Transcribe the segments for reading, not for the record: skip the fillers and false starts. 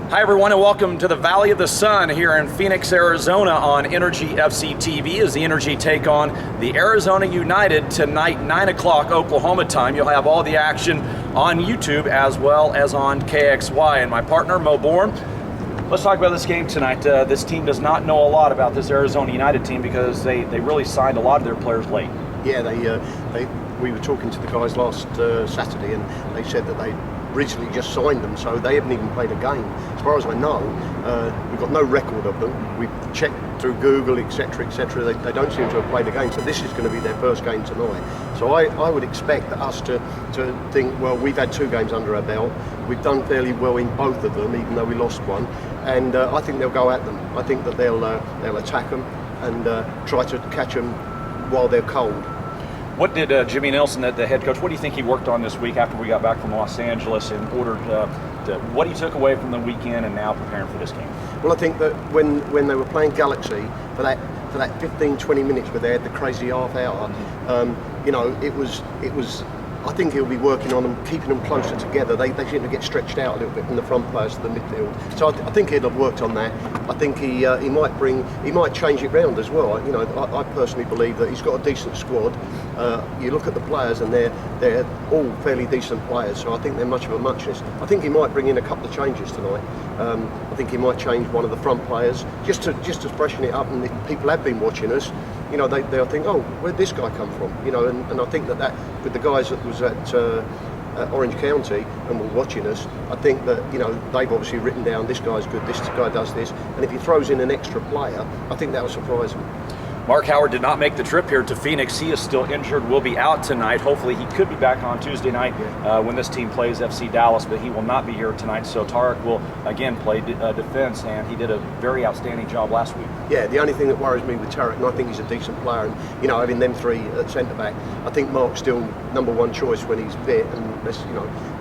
Hi everyone, and welcome to the Valley of the Sun here in Phoenix, Arizona on Energy FC TV as the Energy take on the Arizona United tonight, 9 o'clock Oklahoma time. You'll have all the action on YouTube as well as on KXY. And my partner, Mo Boreham, let's talk about this game tonight. This team does not know a lot about this Arizona United team because they really signed a lot of their players late. Yeah, we were talking to the guys last Saturday, and they said that they recently just signed them, so they haven't even played a game. As far as I know, we've got no record of them. We've checked through Google, etc., etc. They don't seem to have played a game, so this is going to be their first game tonight. So I would expect us to think, well, we've had 2 games under our belt. We've done fairly well in both of them, even though we lost one. And I think they'll go at them. I think that they'll attack them and try to catch them while they're cold. What did Jimmy Nelson, the head coach, what do you think he worked on this week after we got back from Los Angeles in order what he took away from the weekend and now preparing for this game? Well, I think that when they were playing Galaxy, for that 15-20 minutes where they had the crazy half hour, it was. I think he'll be working on them, keeping them closer together. They seem to get stretched out a little bit from the front players to the midfield. So I think he'd have worked on that. I think he might change it round as well. I personally believe that he's got a decent squad. You look at the players and they're all fairly decent players. So I think they're much of a muchness. I think he might bring in a couple of changes tonight. I think he might change one of the front players just to freshen it up. And if people have been watching us, they'll think, oh, where'd this guy come from? And I think that with the guys that was at Orange County and were watching us, I think that they've obviously written down this guy's good, this guy does this, and if he throws in an extra player, I think that will surprise them. Mark Howard did not make the trip here to Phoenix. He is still injured, will be out tonight. Hopefully he could be back on Tuesday night when this team plays FC Dallas, but he will not be here tonight. So Tarek will again play defense, and he did a very outstanding job last week. Yeah, the only thing that worries me with Tarek, and I think he's a decent player, and having them 3 at centre-back, I think Mark's still #1 choice when he's fit, and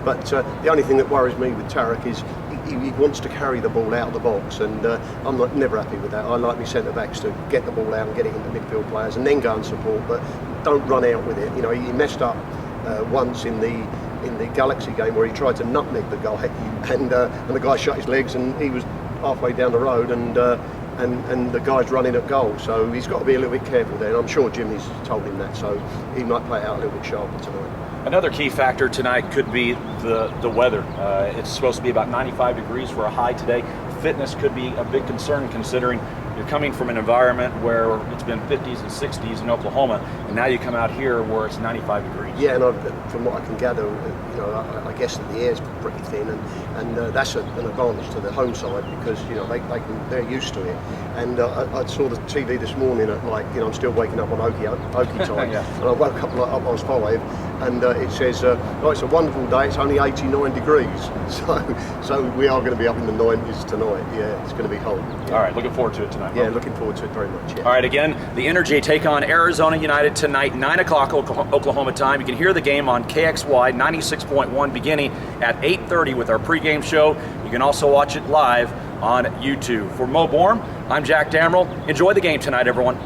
but the only thing that worries me with Tarek is he wants to carry the ball out of the box, and I'm never happy with that. I like my centre-backs to get the ball out and get it into midfield players and then go and support, but don't run out with it. He messed up once in the Galaxy game where he tried to nutmeg the guy, and the guy shut his legs and he was halfway down the road, and the guy's running at goal. So he's got to be a little bit careful there, and I'm sure Jimmy's told him that, so he might play it out a little bit sharper tonight. Another key factor tonight could be the weather. It's supposed to be about 95 degrees for a high today. Fitness could be a big concern considering you're coming from an environment where it's been 50s and 60s in Oklahoma, and now you come out here where it's 95 degrees. Yeah, and from what I can gather, I guess that the air's pretty thin, and that's an advantage to the home side because they're used to it. And I saw the TV this morning at I'm still waking up on Okie time, yeah. And I woke up at 5:30, and it says, it's a wonderful day. It's only 89 degrees, so we are going to be up in the 90s tonight. Yeah, it's going to be hot. Yeah. All right, looking forward to it tonight. Yeah, looking forward to it very much. Yeah. All right, again, the Energy take on Arizona United tonight, 9 o'clock Oklahoma time. You can hear the game on KXY 96.1 beginning at 8:30 with our pregame show. You can also watch it live on YouTube. For Mo Boreham, I'm Jack Damrill. Enjoy the game tonight, everyone.